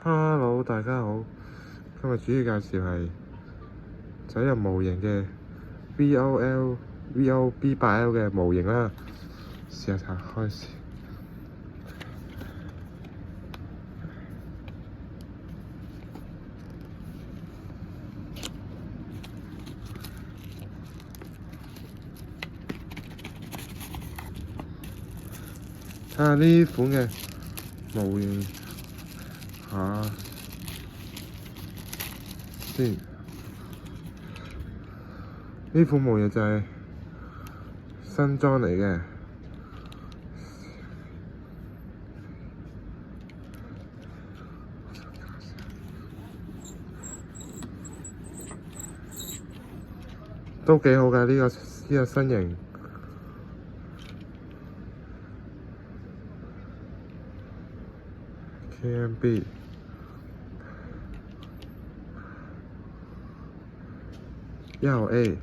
Hello，大家好。今日主要介紹係走入模型嘅 VO B8L 嘅模型啦。試下拆開先。睇下呢款嘅模型先。呢款模型就係新裝嚟嘅，都幾好㗎，呢個身形。KMB 1A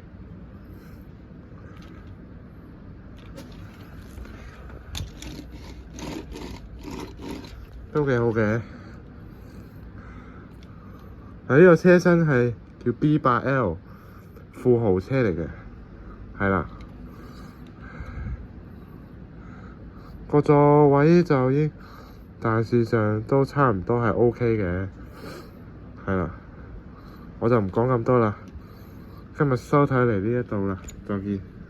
都幾好嘅。呢個車身係叫 B8L 富豪車嚟嘅，係啦。個座位就已經大致上都差唔多係 OK 嘅，係啦。我就唔講咁多啦。今日收睇嚟呢一度啦，再見。